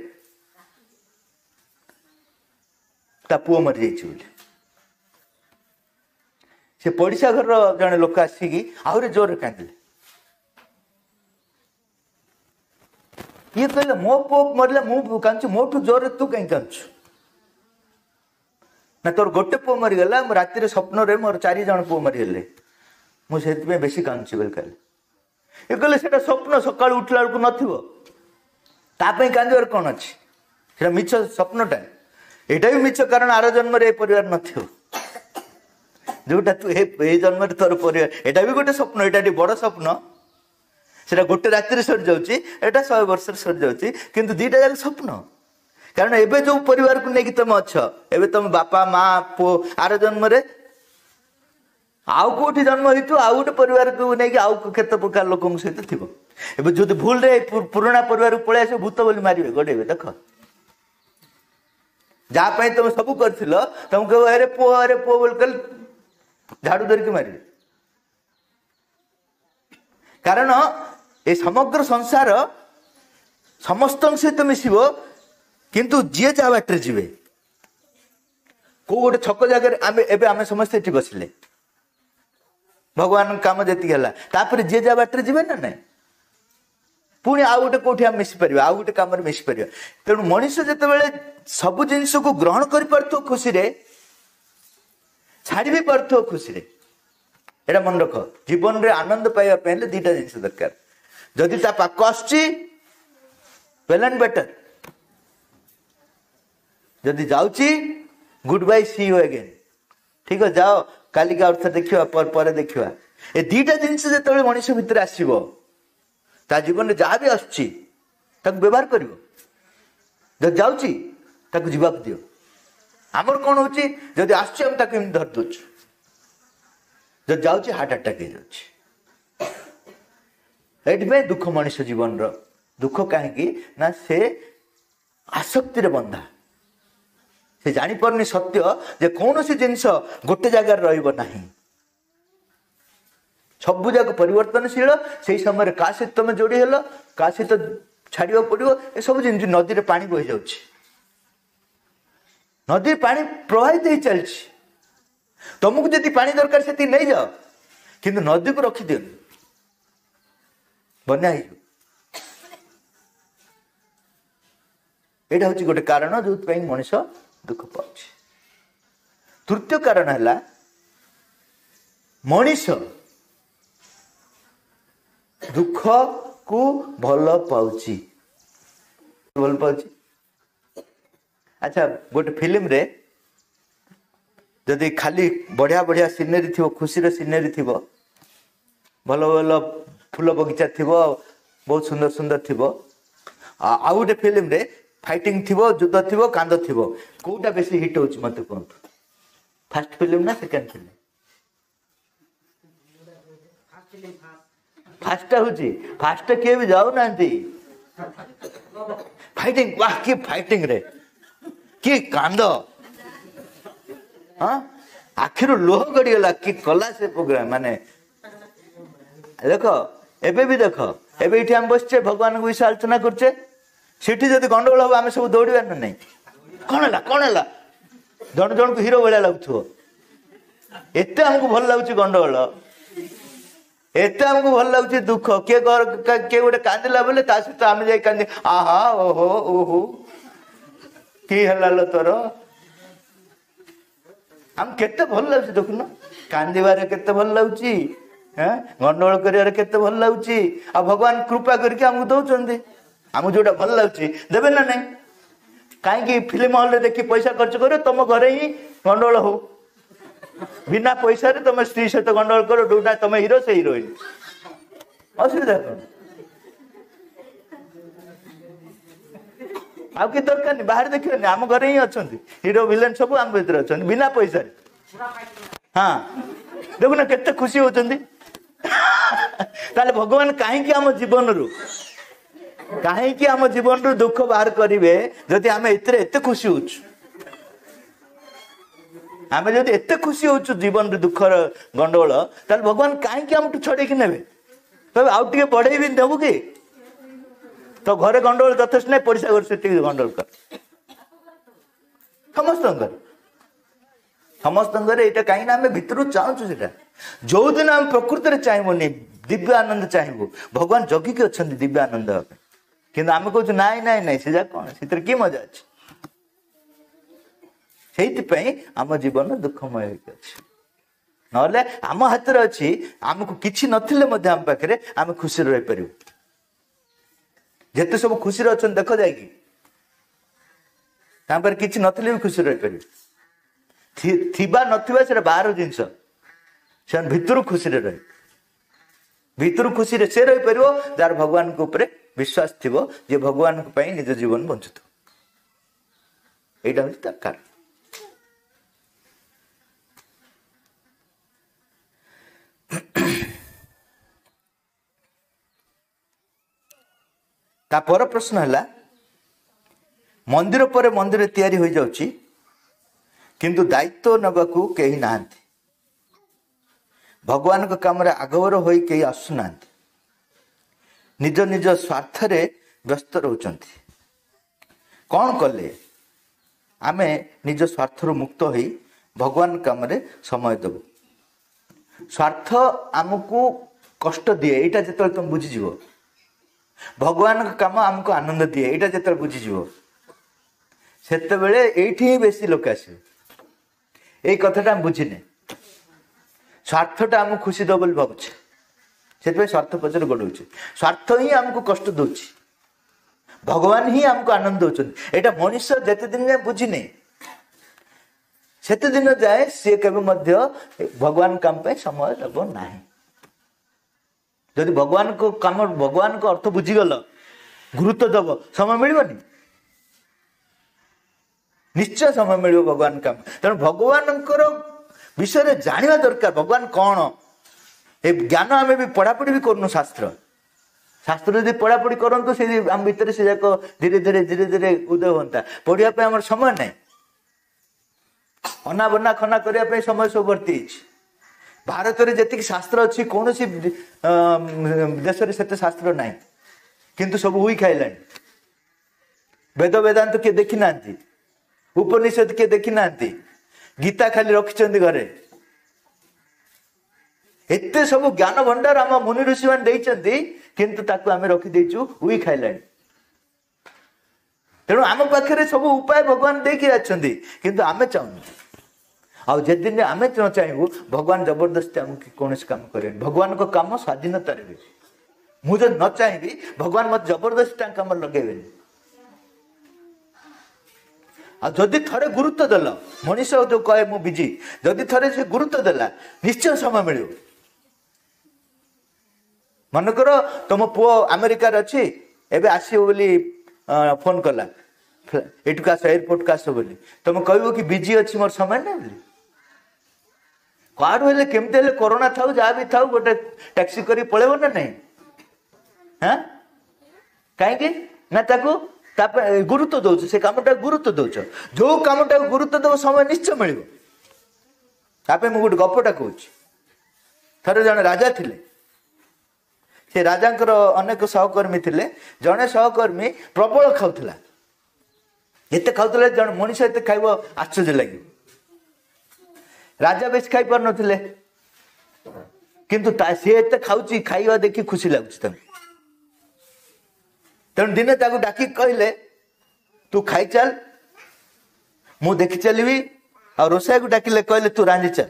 ता पुओ मरी जाइए से पड़िशा घर जड़े लोक आसिकी आहरी जोर कांदिले ये कहले मो पुओ मरले मु कांचु मोठू जोर तू कहीं कांचु ना तोर गोटे पुओ मरीगला राति स्वप्न रे मोर 4 जन पुओ मरीगले मुझे बेसी कांची बोल कहले ये कहले सेटा स्वप्न सकाळ उठला बेलू नथिबो तापई कांदिवर कौन अच्छी सेटा मिछ स्वप्नटा एटा भी मिछ कारण आर जन्म रे परिवार नथिबो जोटा तू ए जन्म रे तोर परिवार एटा भी गोटे स्वप्न एटा बड़ स्वप्न सेटा गोटे राति सरी जाउची एटा 100 वर्ष सरी जाउची किंतु दीटा जाक स्वप्न कारण एबे जो परिवार को नेकी तुम अछ एबे तुम बापा माँ पो आर जन्म रे आउ कोठी जन्म होइतु आउ गोटे परिवार को नेकी आउ केते प्रकार लोकन सहित थिबो एबे जदि भूल रे पुराना परिवार को पळे आसे भूत बोली मारिबे गडेबे देख जा पई तुम सब करथिलो तुम कहबो अरे पो बोल कल झाड़ू धर के मारिबे कारण ए समग्र संसार समस्त सहित मिसिबो किंतु जी जा बाटर जीवे को गोटे छक जगह एबे आमे समस्त एठी बसिले भगवान काम जेती हला तापर जे जा बाटर जीवे ना नहीं पुणी आउ गोटे कोठी हम मिसी परिबा आउ गोटे काम रे मिसी परिबा तेणु मनुष्य जते बेले सब जिनिस को ग्रहण कर परथो खुशी रे छाड़ी भी परथो खुशी रे एटा मन रख जीवन रे आनंद पाइबा पहले दीटा जिनिस दरकार जदि ता पाक आछी वेल एंड बेटर जदि जाउची good bye see you again ठीक है जाओ काली का अर्थ देखिवा पर देखिवा ए दीटा जिनिस जते मनुष्य भितर आसीबो ता जीवन में जहाँ भी आसुची ताको व्यवहार करिवो जब जाउची ताको जीवा दियो आमर कौन होची जदि आसुची हम ताको धर दोछु जब जाउची हार्ट अटैक हो जाउची एठबे दुख मनुष्य जीवन रो दुख काहेकि ना से आसक्ति रे बंधा से जानी परनी सत्य जे कौन सी जिंस गोटे जगह रहिबो नाही सब जाक परिवर्तनशील से समय का सहित तुम जोड़ी हेल का सहित छाड़ा पड़ो ये सब जिन नदी में पानी बही जाऊँ नदी पानी प्रवाहित हो चलती तुमको जी पानी दरकार से नहीं जाओ किंतु नदी को रखी दियो बना यहाँ हूँ गोटे कारण जो मनुष्य दुख पाँच तृतीय कारण है मनुष्य दुख को भल पाउची भल पाउची अच्छा गोटे फिल्म रे जदि खाली बढ़िया बढ़िया सीनेरी थी खुशी रे सीनेरी थी भल भल फूल बगीचा थी बहुत सुंदर सुंदर थी आउ गोटे फिल्म रे फाइटिंग थी युद्ध थी कांद थी कोटा बेसी हिट होची मत कहतु फर्स्ट फिल्म ना सेकंड फिल्म फास्ट होची फास्ट किए भी जाऊ ना फाइटिंग वाह कि फाइटिंग रे कि कांद हाँ आखिर लोह गड़ीगला कि कला से प्रोग्राम माने देख एबे भी देख एबे इठी हम बसचे भगवान को विषय आलोचना करचे सेठी जदि गंडगोल हम आम सब दौड़िबार ना नहीं कौन है जन जन को हीरो भाया लगुव एते हमको भल लगुच गंडगोल एते हमको भल लगुच दुख किए गोटे कांदिला बोले ता सहित आम जाई कांदी आहा ओहो ओहो कि हला लो तोर हम केते भल लगुच देखुन कांदिबारे केते भल लगुच गंडगोल करियारे केते भल लगुच आ भगवान कृपा करके हमको दउचंदी हमको जोटा भल लगुच देबे ना नहीं कहीं फिल्म हॉल रे देखी पैसा खर्च करो तुम घरे ही गंडगोल हो बिना पैसा रे तुम स्त्री सहित गंडगोल करो डूडा तुम हीरो से हीरोइन असुविधा कौन आउ कि दरकार नहीं बाहर देखिए आम घरे ही अच्छा हीरो विलेन सब आम भर अच्छा बिना पैसा हाँ देखुना केते खुशी होती भगवान कहीं आम जीवन रू कहीं आम जीवन रू दुख बाहर करेंगे जदि आम एते खुशी हो आम जो एते खुशी हो जीवन रे दुखर गंडगोल ताल भगवान कहीं आम छड़े ने तब आउ टे बढ़े भी देबू कि तो घरे गंडगोल यथेष नहीं पड़ोसा घर से गंडगोल कर समस्त यहाँ कहीं आम भितर चाहूँ से जो दिन आम प्रकृति में चाहबनी दिव्य आनंद चाहबू भगवान जगिकी अच्छा दिव्य आनंद କିନ୍ତୁ ଆମେ କହୁଛୁ ନାଇଁ ନାଇଁ ନାଇଁ ସେ ଯା କଣ ସେଥିରେ କି ମଜା ଅଛି। ସେଇଥିପାଇଁ ଆମ ଜୀବନ ଦୁଃଖମୟ ହେଇକି ଅଛି। ନହେଲେ ଆମ ହାତରେ ଅଛି, ଆମକୁ କିଛି ନଥିଲେ ମଧ୍ୟ ଆମ ପାଖରେ ଆମେ ଖୁସିରେ ରହିପାରିବୁ। ଯେତେ ସବୁ ଖୁସିରେ ଅଛନ୍ତି ଦେଖ ଯାଇକି, ତାପରେ କିଛି ନଥିଲେ ବି ଖୁସିରେ ରହିପାରିବେ। ଥିବା ନଥିବା ସେଟା ବାହାର ଜିନିଷ, ସେମାନେ ଭିତରୁ ଖୁସିରେ ରହିବେ। ଭିତରୁ ଖୁସିରେ ସେ ରହିପାରିବ ଯାହାର ଭଗବାନଙ୍କ ଉପରେ ବିଶ୍ୱାସ ଥିବ, ଯେ ଭଗବାନଙ୍କ ପାଇଁ ନିଜ ଜୀବନ ବଞ୍ଚୁଥିବ। ଏଇଟା ହଉଛି ତାର କାରଣ। ତାପର ପ୍ରଶ୍ନ ହେଲା, ମନ୍ଦିର ପରେ ମନ୍ଦିର ତିଆରି ହୋଇଯାଉଛି କିନ୍ତୁ ଦାୟିତ୍ୱ ନେବାକୁ କେହି ନାହାନ୍ତି। ଭଗବାନଙ୍କ କାମରେ ଆଗଭର ହୋଇ କେହି ଆସୁନାହାନ୍ତି, ନିଜ ନିଜ ସ୍ୱାର୍ଥରେ ବ୍ୟସ୍ତ ରହୁଛନ୍ତି। କ'ଣ କଲେ ଆମେ ନିଜ ସ୍ୱାର୍ଥରୁ ମୁକ୍ତ ହୋଇ ଭଗବାନ କାମରେ ସମୟ ଦେବୁ? ସ୍ୱାର୍ଥ ଆମକୁ କଷ୍ଟ ଦିଏ, ଏଇଟା ଯେତେବେଳେ ତମେ ବୁଝିଯିବ, ଭଗବାନଙ୍କ କାମ ଆମକୁ ଆନନ୍ଦ ଦିଏ, ଏଇଟା ଯେତେବେଳେ ବୁଝିଯିବ, ସେତେବେଳେ ଏଇଠି ହିଁ ବେଶୀ ଲୋକ ଆସିବେ। ଏଇ କଥାଟା ଆମେ ବୁଝିନେ, ସ୍ୱାର୍ଥଟା ଆମକୁ ଖୁସି ଦେବ ବୋଲି ଭାବୁଛେ, ସେଥିପାଇଁ ସ୍ୱାର୍ଥ ପଛରେ ଗୋଡ଼ଉଛେ। ସ୍ୱାର୍ଥ ହିଁ ଆମକୁ କଷ୍ଟ ଦେଉଛି, ଭଗବାନ ହିଁ ଆମକୁ ଆନନ୍ଦ ଦେଉଛନ୍ତି। ଏଇଟା ମଣିଷ ଯେତେ ଦିନ ଯାଏ ବୁଝିନି, ସେତେ ଦିନ ଯାଏ ସିଏ କେବେ ମଧ୍ୟ ଭଗବାନ କାମ ପାଇଁ ସମୟ ଦେବ ନାହିଁ। ଯଦି ଭଗବାନଙ୍କ କାମ, ଭଗବାନଙ୍କ ଅର୍ଥ ବୁଝିଗଲ, ଗୁରୁତ୍ୱ ଦେବ, ସମୟ ମିଳିବନି? ନିଶ୍ଚୟ ସମୟ ମିଳିବ ଭଗବାନ କାମ। ତେଣୁ ଭଗବାନଙ୍କର ବିଷୟରେ ଜାଣିବା ଦରକାର, ଭଗବାନ କ'ଣ। ଏ ଜ୍ଞାନ ଆମେ ବି ପଢ଼ାପଢ଼ି ବି କରୁନୁ ଶାସ୍ତ୍ର। ଶାସ୍ତ୍ର ଯଦି ପଢ଼ାପଢ଼ି କରନ୍ତୁ, ସେ ଆମ ଭିତରେ ସେ ଯାକ ଧୀରେ ଧୀରେ ଉଦୟ ହୁଅନ୍ତା। ପଢ଼ିବା ପାଇଁ ଆମର ସମୟ ନାହିଁ, ଅନାବନା ଖନା କରିବା ପାଇଁ ସମୟ ସବୁ ଭର୍ତ୍ତି ହେଇଛି। ଭାରତରେ ଯେତିକି ଶାସ୍ତ୍ର ଅଛି କୌଣସି ଦେଶରେ ସେତେ ଶାସ୍ତ୍ର ନାହିଁ, କିନ୍ତୁ ସବୁ ଉଇ ଖାଇଲାଣି। ବେଦ ବେଦାନ୍ତ କିଏ ଦେଖି ନାହାନ୍ତି, ଉପନିଷଦ କିଏ ଦେଖି ନାହାନ୍ତି, ଗୀତା ଖାଲି ରଖିଛନ୍ତି ଘରେ। ଏତେ ସବୁ ଜ୍ଞାନ ଭଣ୍ଡାର ଆମ ମୁନି ଋଷି ମାନେ ଦେଇଛନ୍ତି, କିନ୍ତୁ ତାକୁ ଆମେ ରଖିଦେଇଛୁ ଉଇ ଖାଇଲାଣି। ତେଣୁ ଆମ ପାଖରେ ସବୁ ଉପାୟ ଭଗବାନ ଦେଇକି ଅଛନ୍ତି, କିନ୍ତୁ ଆମେ ଚାହୁଁନୁ। ଆଉ ଯେଦିନ ଆମେ ନ ଚାହିଁବୁ, ଭଗବାନ ଜବରଦସ୍ତି ଆମକୁ କୌଣସି କାମ କରିବେନି। ଭଗବାନଙ୍କ କାମ ସ୍ୱାଧୀନତାରେ ହୁଏ। ମୁଁ ଯଦି ନ ଚାହିଁବି, ଭଗବାନ ମତେ ଜବରଦସ୍ତି ତାଙ୍କ କାମରେ ଲଗେଇବେନି। ଆଉ ଯଦି ଥରେ ଗୁରୁତ୍ୱ ଦେଲ, ମଣିଷ ଯୋଉ କହେ ମୁଁ ବିଜି, ଯଦି ଥରେ ସେ ଗୁରୁତ୍ୱ ଦେଲା, ନିଶ୍ଚୟ ସମୟ ମିଳିବ। ମନେକର ତମ ପୁଅ ଆମେରିକାରେ ଅଛି, ଏବେ ଆସିବ ବୋଲି ଫୋନ କଲା, ଏଠୁକୁ ଆସ, ଏୟାରପୋର୍ଟକୁ ଆସ ବୋଲି, ତମେ କହିବ କି ବିଜି ଅଛି, ମୋର ସମୟ ନାହିଁ ବୋଲି? କାହାଠୁ ହେଲେ କେମିତି ହେଲେ, କରୋନା ଥାଉ ଯାହା ବି ଥାଉ, ଗୋଟେ ଟ୍ୟାକ୍ସି କରି ପଳେଇବ ନା ନାହିଁ? ହଁ, କାହିଁକି ନା ତାକୁ ତାପରେ ଗୁରୁତ୍ୱ ଦଉଛ, ସେ କାମଟାକୁ ଗୁରୁତ୍ୱ ଦଉଛ। ଯୋଉ କାମଟାକୁ ଗୁରୁତ୍ୱ ଦେବ, ସମୟ ନିଶ୍ଚୟ ମିଳିବ। ତାପରେ ମୁଁ ଗୋଟେ ଗପଟା କହୁଛି। ଥରେ ଜଣେ ରାଜା ଥିଲେ, ସେ ରାଜାଙ୍କର ଅନେକ ସହକର୍ମୀ ଥିଲେ। ଜଣେ ସହକର୍ମୀ ପ୍ରବଳ ଖାଉଥିଲା, ଏତେ ଖାଉଥିଲା, ଜଣେ ମଣିଷ ଏତେ ଖାଇବ ଆଶ୍ଚର୍ଯ୍ୟ ଲାଗିବ। ରାଜା ବେଶୀ ଖାଇ ପାରୁନଥିଲେ, କିନ୍ତୁ ସିଏ ଏତେ ଖାଉଛି, ଖାଇବା ଦେଖି ଖୁସି ଲାଗୁଛି ତାଙ୍କୁ। ତେଣୁ ଦିନେ ତାକୁ ଡାକି କହିଲେ, ତୁ ଖାଇଚାଲ, ମୁଁ ଦେଖି ଚାଲିବି। ଆଉ ରୋଷେଇୟାକୁ ଡାକିଲେ, କହିଲେ ତୁ ରାନ୍ଧି ଚାଲ।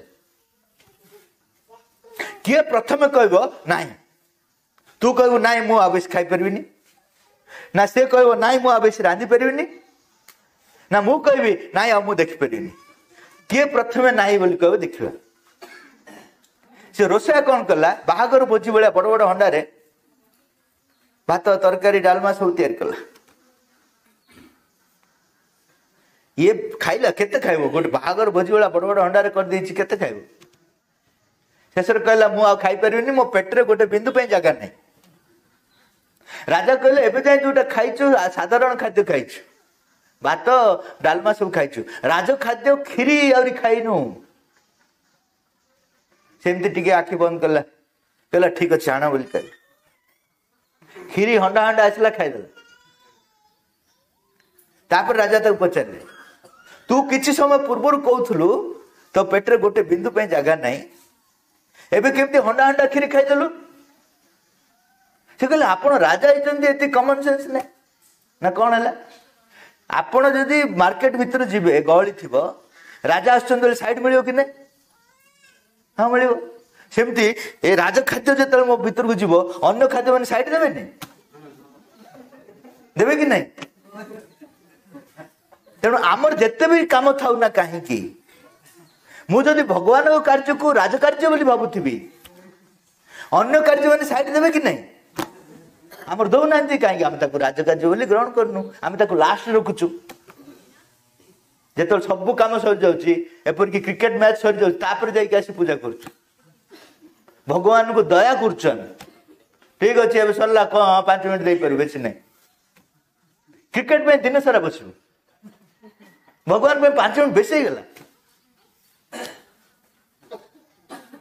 କିଏ ପ୍ରଥମେ କହିବ ନାହିଁ, ତୁ କହିବୁ ନାଇଁ ମୁଁ ଆଉ ବେଶୀ ଖାଇପାରିବିନି, ନା ସେ କହିବ ନାଇଁ ମୁଁ ଆଉ ବେଶୀ ରାନ୍ଧି ପାରିବିନି, ନା ମୁଁ କହିବି ନାଇଁ ଆଉ ମୁଁ ଦେଖିପାରିବିନି? କିଏ ପ୍ରଥମେ ନାହିଁ ବୋଲି କହିବ ଦେଖିବା। ସେ ରୋଷେଇୟା କ'ଣ କଲା, ବାହାଘର ଭୋଜି ଭଳିଆ ବଡ ବଡ ହଣ୍ଡାରେ ଭାତ, ତରକାରୀ, ଡାଲମା ସବୁ ତିଆରି କଲା। ଇଏ ଖାଇଲା, କେତେ ଖାଇବ? ଗୋଟେ ବାହାଘର ଭୋଜି ଭଳିଆ ବଡ ବଡ ହଣ୍ଡାରେ କରିଦେଇଛି, କେତେ ଖାଇବ? ଶେଷରେ କହିଲା ମୁଁ ଆଉ ଖାଇପାରିବିନି, ମୋ ପେଟରେ ଗୋଟେ ବିନ୍ଦୁ ପାଇଁ ଜାଗା ନାହିଁ। ରାଜା କହିଲେ, ଏବେ ଯାଇ ଯୋଉଟା ଖାଇଛୁ ସାଧାରଣ ଖାଦ୍ୟ ଖାଇଛୁ, ଭାତ ଡାଲମା ସବୁ ଖାଇଛୁ, ରାଜ ଖାଦ୍ୟ କ୍ଷୀରି ଆହୁରି ଖାଇନୁ। ସେମିତି ଟିକେ ଆଖି ବନ୍ଦ କଲା, କହିଲା ଠିକ ଅଛି ଆଣ ବୋଲି କହିଲା। କ୍ଷୀରି ହଣ୍ଡା ହଣ୍ଡା ଆସିଲା, ଖାଇଦେଲା। ତାପରେ ରାଜା ତାକୁ ପଚାରିଲେ, ତୁ କିଛି ସମୟ ପୂର୍ବରୁ କହୁଥିଲୁ ତୋ ପେଟରେ ଗୋଟେ ବିନ୍ଦୁ ପାଇଁ ଜାଗା ନାହିଁ, ଏବେ କେମିତି ହଣ୍ଡା ହଣ୍ଡା କ୍ଷୀରି ଖାଇଦେଲୁ? ସେ କହିଲେ, ଆପଣ ରାଜା ହେଇଛନ୍ତି, ଏତେ କମନ ସେନ୍ସ ନାହିଁ। ना कौन है आपण जदि मार्केट भितर जीवे गहली थी राजा आसुँच साइड मिल कि नहीं हाँ मिल सेमती ए राज खाद्य जो मो भीतर को जीव अन्य खाद्य मैंने साइड देवे देवे कि नहीं तेणु आमर जिते भी कम था ना कहीं मुझे भगवान को कार्य को राजकार्य बोली भावुथी अन्य कार्य मैंने साइड देवे कि नहीं आमर दौना कहीं आम राजकार्य बोली ग्रहण करनु आम लास्ट रखुचु जो सब कम सरी जापरिक क्रिकेट मैच सरी जापर जासी पूजा कर भगवान को दया कर ठीक अच्छे अब सरला कौन 5 मिनट दे पार बेसी नहीं क्रिकेट में दिन सारा बस भगवान में 5 मिनट बेसी गला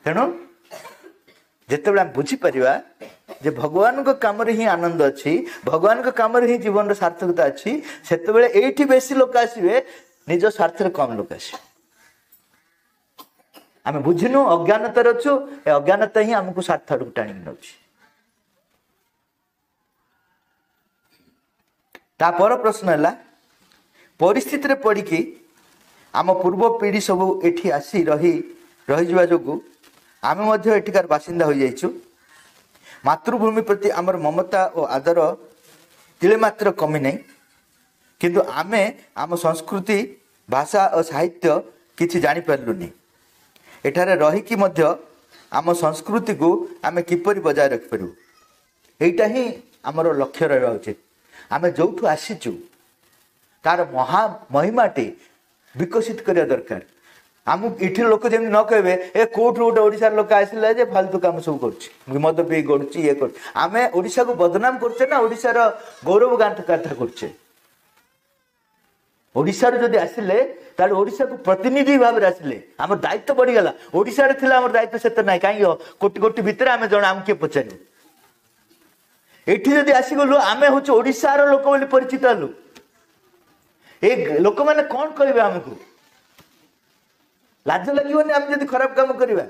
तेणु जिते बुझीपर जे भगवान को कम ही आनंद अच्छी भगवान को कम ही जीवन सार्थकता अच्छी से ये बेसी लोक आसवे निज स्वार्थ कम लोक आस आम बुझिनु अज्ञानतार अच्छु ए अज्ञानता ही आमको स्वार्थ आड़ टाणी नौ तापर प्रश्न है परिस्थिति पड़ी कि आम पूर्व पीढ़ी सब एठी आसी रही जो आम एठिकार बासिंदा हो जाइछु मातृभूमि प्रति आमर ममता और आदर तिले मात्र कमी नहीं किंतु आमे आम संस्कृति भाषा और साहित्य किछि जानि पारलुनी एठारे रहिकी मध्य आम संस्कृति को आमे किपरि बजाय रखि पारु एटा ही आमर लक्ष्य रहबा उचित आमे जोठु आसीचु तार महा महिमाटी विकसित करिया दरकार आम इठी लोक जमी न कहे ए कोठ गोटे ओडिशार लोक आसिला जे फालतू काम सब कर मद पी गड़ुची ये कर आम ओडिशा को बदनाम करछे ना ओडिशार गौरव गांठ कथा करछे ओडिशार जदि आसिले ताले ओडिशा को प्रतिनिधि भाव में आसिले आम दायित्व बढ़ीगला ओडिशा रे थिला हमर दायित्व सेत नाही काई कोटी कोटी भितर आम जण आम के पचारू एठी जदि आसी गलु आमे होछ ओडिशार लोक बोली परिचित हलु ए लोक माने कोन कहबे हमकु लाज लगे आम जब खराब काम करवा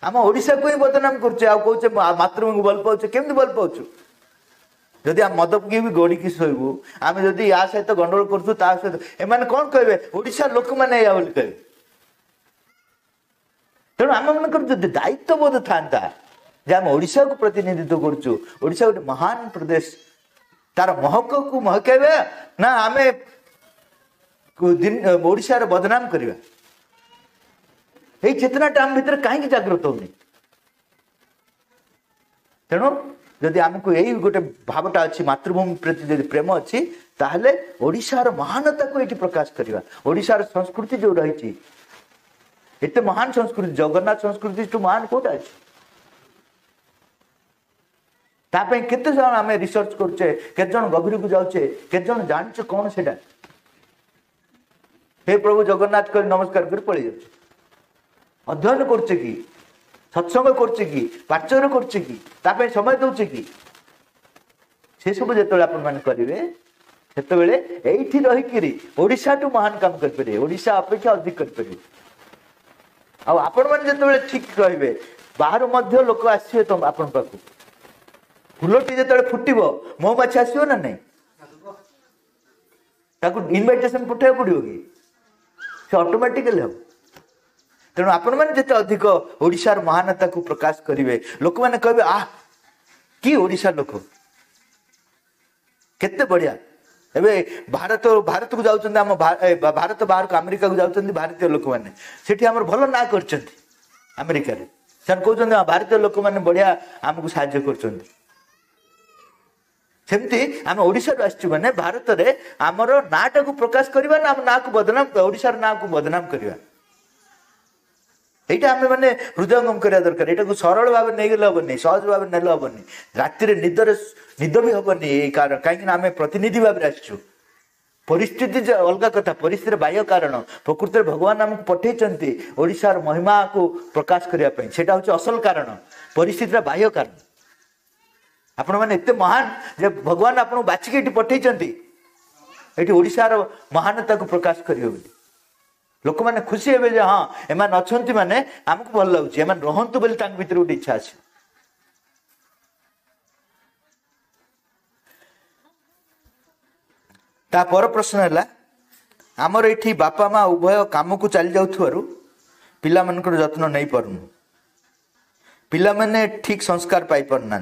आम ओडिशा को ही बदनाम कर मातृभूमि को भल पाचे केमती भल पाचु जदि आम मद पी भी गड़िकी शोबू आम जदि या सहित गंडगोल करूँ सहित एम कौन कहे ओडिशा लोक मैंने या कहे तेणु आम मन दायित्वबोध था आम ओडिशा को प्रतिनिधित्व करुचु ओडिशा गोटे महान प्रदेश तार महक को महकेबे ना आम ओडिशा बदनाम करवा यही चेतनाटा आम भीतर कहीं जागृत होनी तेणु जदि आमको यही गोटे भावटा अच्छी मातृभूमि प्रति जदि प्रेम अच्छी ताहले ओडिशार महानता को ये प्रकाश करवा ओडिशार संस्कृति जो रही एते महान संस्कृति जगन्नाथ संस्कृति टू महान कोटा अच्छी तापे केते जन आम रिसर्च करचे केते जन गभीर को जाऊे केते जन जानचे कौन सेटा हे प्रभु जगन्नाथ कर नमस्कार कर पड़े जाऊे अध्ययन करछे कि सत्संग करछे कि पाचर करछे कि तापे समय दउछे कि से सब जेतले आपण मान करिवे सेतबेले एठी रही किरी ओडिशा टू महान काम कर परिवे ओडिशा अपेक्षा अधिक कर परिवे आ आपण मान जेतबेले ठीक कहबे बाहर मध्य लोक आसीबे त आपण पाखु फुलटी जेतले फुटिबो मो माछ आसीबो ना नहीं ताकू इनविटेशन पठाय पड़ियो कि से ऑटोमेटिकली हम तेणु आपण मैंने जिते अधिक ओडिशार महानता को प्रकाश करेंगे लोक मैंने कहे आ कि ओडिशा लोक केते बढ़िया एबे भारत को जाउछन हम भारत बाहर को अमेरिका को जाउछन भारतीय लोक मैंने सेठी हमर भलो ना करछन अमेरिका रे सन कहउछन भारतीय लोक मैंने बढ़िया हमको सहायता करछन सेमती आम ओडिशा आसछु माने भारत रे हमर नाटा को प्रकाश करबा ना हम ना को बदनाम ओडिशार ना को बदनाम करबा এইটা আমি মানে হৃদয়ঙ্গম করা দরকার এটাকে সরল ভাবে নেই গেলে হবনি সহজ ভাবে নেলে হবনি রাত্রে নিদ भी হবনি এই কারণ কাইকি আমি প্রতিনিধি ভাবে আসছু परिस्थिति अलग कथा परिस्थिति बाह्य कारण प्रकृति भगवान आमको पठेइचंती ओडिशार महिमा को प्रकाश करिया पई सेटा होची असल कारण परिस्थिति बाह्य कारण आपण माने एते महान जे भगवान आपन बाचिके एटी पठेइचंती एटी ओडिशार महानता को प्रकाश करियो बोली लोक मैंने खुशी हे हाँ एम अच्छा माने आमको भल लगुच एम रहतु बोली भर गोटे इच्छा अच्छे ता पर प्रश्न है आमर ये बापा माँ उभय काम को चली जाऊ पिला मानकर जत्न नहीं पारुनु पिला माने ठीक संस्कार पाई पारना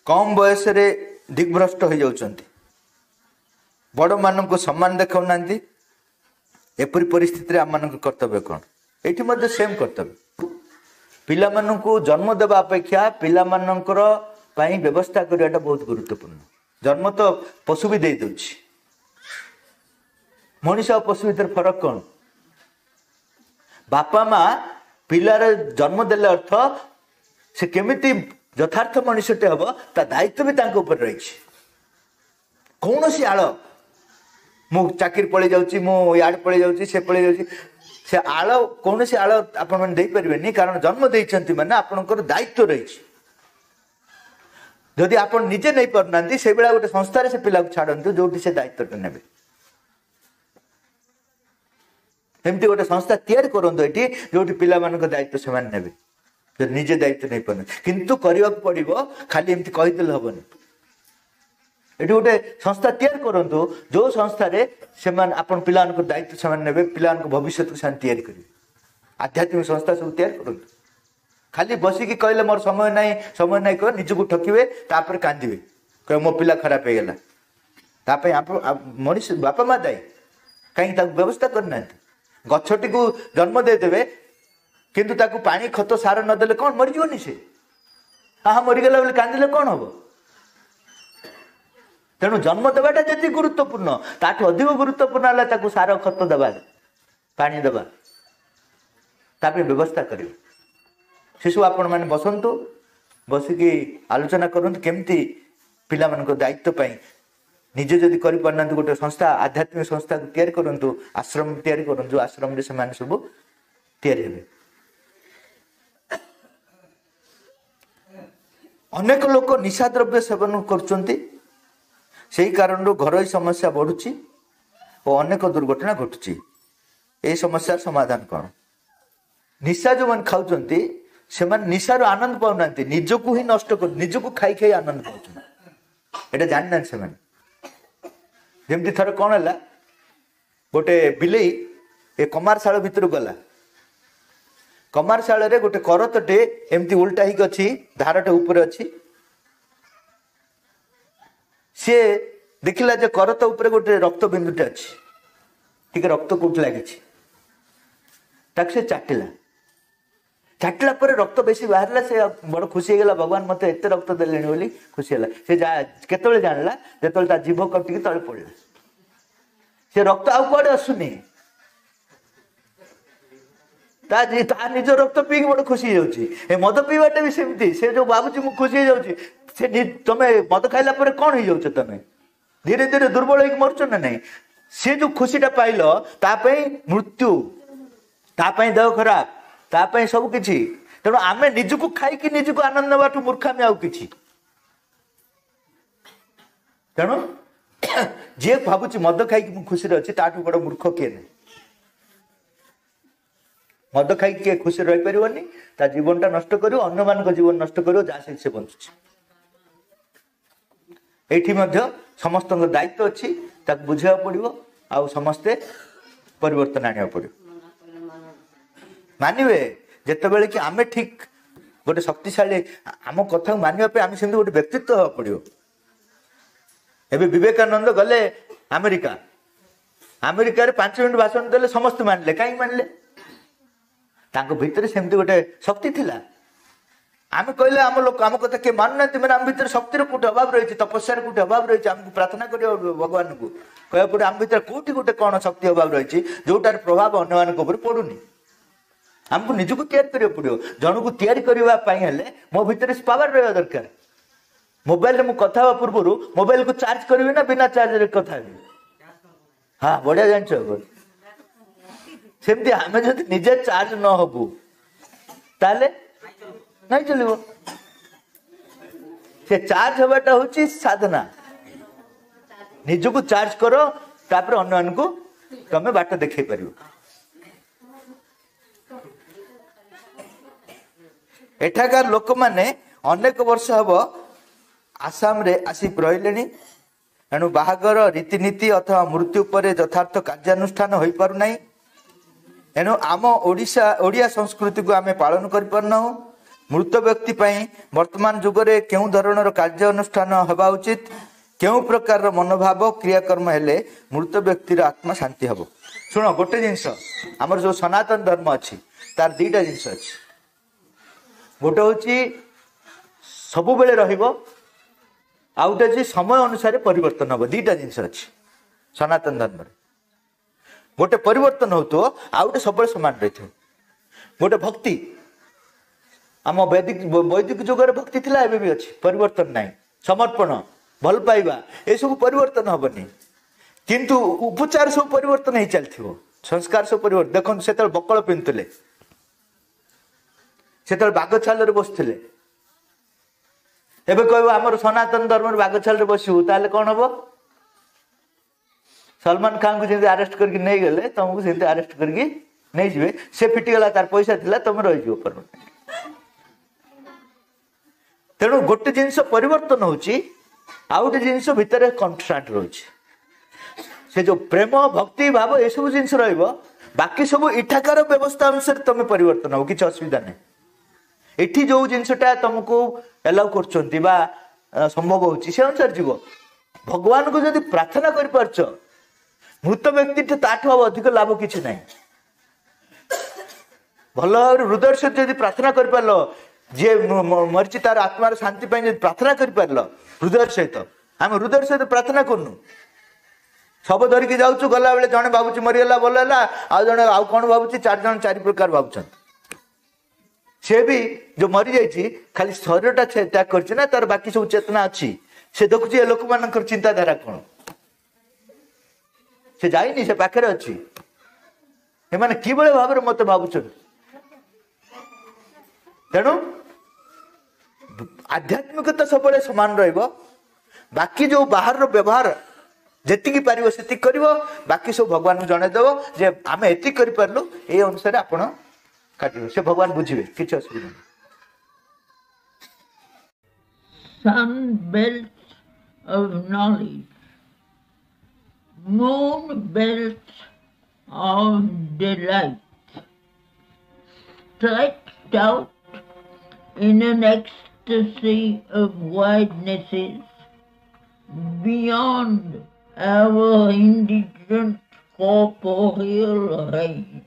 कम बयस रे दिग्भ्रष्ट हो जाउछंती बड़ मान को सम्मान देखा एपरी परिस्थिति आम मान कर्तव्य कौन ये सेम कर्तव्य पिला मान को जन्म देवा अपेक्षा पिला मानकर पाई व्यवस्था करवाटा बहुत गुरुत्वपूर्ण जन्म तो पशु भी दे दउछि मनीष और पशु भीतर फरक कौन बापा माँ पिलार जन्म देले अर्थ से केमिति यथार्थ मनुष्यटे हम ता दायित्व भी तांको ऊपर रही कौन सी आड़ मु चाकरी पड़े जाऊँगी मु याड पड़े जाऊँगी से पड़े जाऊँगी से आड़ कौन सी आड़ आपण मैंने पारे कारण जन्म देइछंती माने आपणकर दायित्व रही जदि आप निजे नहीं पारना से बेला गोटे संस्था से पिला छाड़ू जो से दायित्व ने एमती गोटे संस्था तैयार करूँ ये जो पिला मान दायित्व से ने निजे दायित्व नहीं पार किंतु करने को पड़ो खाली एमती कहीदेले हेनी ये गोटे संस्था तैयार करूँ जो संस्था से पिला दायित्व से ने पिला भविष्य को तैयारी करेंगे आध्यात्मिक संस्था सब तैयार करूँ खाली बसिकी कहले मोर समय नहीं कह निजक ठकिए तापर कांदे कह मो पिला खराब हो गला मनीष बापा माँ दायी कहीं व्यवस्था करना गछटी को जन्म देदेवे किंतु ताकू पानी खत सार नदेले कौन मरीजनी से हाँ मरीगला बोले कांदिले कौन हम तेणु जन्म देवाटा जी गुरुत्वपूर्ण ताठू अधिक गुरुत्वपूर्ण है सार खत देवा पानी देवा तापर व्यवस्था करें शिशु आपण मैंने बसतु बसिकी आलोचना करूँ केमती पिला दायित्व पाई निजे जदि करना गोटे संस्था आध्यात्मिक संस्था तैयारी करूँ आश्रम तैयारी करूँ जो आश्रम से सब तैयारी हे अनेक लोक निशा द्रव्य सेवन कर कारण घर समस्या बढ़ुची और अनेक दुर्घटना घटुची यही समस्या समाधान कौन निशा जो मैंने खाऊं से निशार आनंद पाऊना निजक ही नष्ट कर निजक खाई खाई आनंद पाँच जाना से जमती थर कौन है गोटे बिलेई ए कमारशाल भितर गला कमारशाल रे गोटे करतटे एमती उल्टा ही अच्छी धारटे ऊपर अच्छी सी देखला जे करत ऊपर गोटे रक्त बिंदुटे अच्छी ठीक रक्त कोट लगी से चाटिला चाटिला पर रक्त बेसी बाहर से बड़ खुशी गला भगवान मत एत रक्त देले बोली खुशी है से केतले जानला जो जीभ कटिकी तले पड़ला से रक्त आउ कड़े आसुनी निज रक्त पीक बड़ खुशी हो मद पीवाटा भी सेमती से जो बाबूजी मु खुशी हो तुम मद खाइला पर कौन हो जाओ तुम धीरे धीरे दुर्बल हो मरुच ना नहीं सी जो खुशीटा पाइल तापाई मृत्यु तापाई देह खराब तापाई सब किछि तेणु आम निजक खाई निजक आनंद नाठू मूर्खामी आउ कि तेणु जी भावुची मद खाई खुशी अच्छी ताठू बड़ मूर्ख किए नहीं मद खाई किए खुशी रही पारनी ता जीवनटा नष्ट कर अन्य मान जीवन नष्ट कर जहाँ से बंचुची ये समस्त दायित्व अच्छी बुझा पड़ो आउ समस्ते परिवर्तन आने पड़ो मानवे जिते कि आम ठीक गोटे शक्तिशाली आम कथा मानवाई आम से गोटे व्यक्तित्व हवा पड़ो एबे विवेकानंद गले अमेरिका अमेरिका रे 5 मिनट भाषण देले समस्त मानले कहीं मानले तांको भीतर सेमती गोटे शक्ति थिला आम कहले आम लोक आम कथा के मानु ना मैंने आम भीतर शक्तिर कोटे अभाव रही तपस्यार कोटे अभाव रही आमको प्रार्थना कर भगवान को कह पड़े आम भीतर कोटी गोटे कौन शक्ति अभाव रही जोटार प्रभाव अन्य मान पड़ुनी आमको निजको तैयारी करिया पड़ो जन को तैयारी करने मो भीतर पावर रहा दरकार मोबाइल मु कथा हवा पूर्व मोबाइल को चार्ज करी ना बिना चार्ज रे कथा हाँ बढ़िया जान सेमती आम जो निजे चार्ज न हबू ताले नहीं चलो से चार्ज हवाटा हूँ साधना निजको चार्ज करो तापर अन्य को तमें बाट देखे पार एठाकार लोक माने अनेक वर्ष हम आसाम रे आसी रहिले एणु बाहागर रीतिनीति अथवा मृत्यु पर यथार्थ कार्यानुष्ठान हो पार ना। एणु आम ओडिया संस्कृति को आम पालन कर पारना। मृत व्यक्ति वर्तमान जुगरे क्यों धरणर कार्यानुष्ठान हवा उचित, क्यों प्रकार मनोभाव क्रियाकर्म हेले मृत व्यक्तिर आत्मा शांति हब। शुण गोटे जिनस आमर जो सनातन धर्म अच्छी तार दीटा जिनस अच्छी। गोटे हूँ सबु बेले रहिबो, आउ गोटे जे समय अनुसार परिवर्तन हम। दीटा जिनस अच्छी सनातन धर्म। गोटे परिवर्तन हो तो आउ गोटे सब सामान रही। गोटे भक्ति आम वैदिक जुगर भक्ति थिला एबे भी अच्छी, परिवर्तन नहीं। समर्पण भल पाइबा ये सब परिवर्तन हेनी, किंतु उपचार सब परिवर्तन हो चलती। संस्कार सब परिवर्तन। देखो से बकल पिंधुले, से बाघ छाल बसुले। एबे कह आम सनातन धर्म बाघ छाल बसबू ताले कौन हम? सलमान खान को जमी आरेस्ट करके नहीं गले तुमको से आरेस्ट करके नहीं जीवे। से फिटिगला तार पैसा थिला तुम रही परमानेंट। तेणु गोटे जिनस परिवर्तन होची, आउ गोटे जिनस भितर कन्स्टांट रोचे। से जो प्रेम भक्ति भाव ये सब जिनस रहिबो, बाकी सब इठाकार व्यवस्था अनुसार तुम परिवर्तन हो, किसी असुविधा नहीं। एठी जो जिनसटा तुमको एलाउ करछंती बा संभव होची से अनुसार जीव। भगवान को जदि प्रार्थना कर पारछ, मृत व्यक्ति ताठू अब अधिक लाभ किसी नहीं। भल हृदय से जदि प्रार्थना कर पारलो, जे मरीची तार आत्मार शांति जदि प्रार्थना कर पारलो हृदय सहित। आम हृदय सहित प्रार्थना करनु, सब धरिकी जाऊँ गला बेले जड़े भावुँ मरीगला भल है, आउ जड़े आउ कौन भावुँ, चार जन चारि प्रकार भावुं। से भी जो मरी जाइए खाली शरीरटा त्याग कर तार बाकी सब चेतना अच्छी। से देखुची ए लोक मान चिंताधारा कौन, से जाइनी से पाखे अच्छी। एमाने कि भाव में मत भावुं। तेणु आध्यात्मिकता सब सामान रहिबो, बाकी जो बाहर व्यवहार जेतिकी पारिबो सेतिक करिवो, बाकी सब भगवान को जणेदेव जे आम एति करि पारलु, ए अनुसार आपण काटिबो। से भगवान बुझिबे, किछ असुविधा नहीं। Sun belts of knowledge, moon belts of delight, stretched out in an ecstasy of widenesses beyond our indigent corporeal range.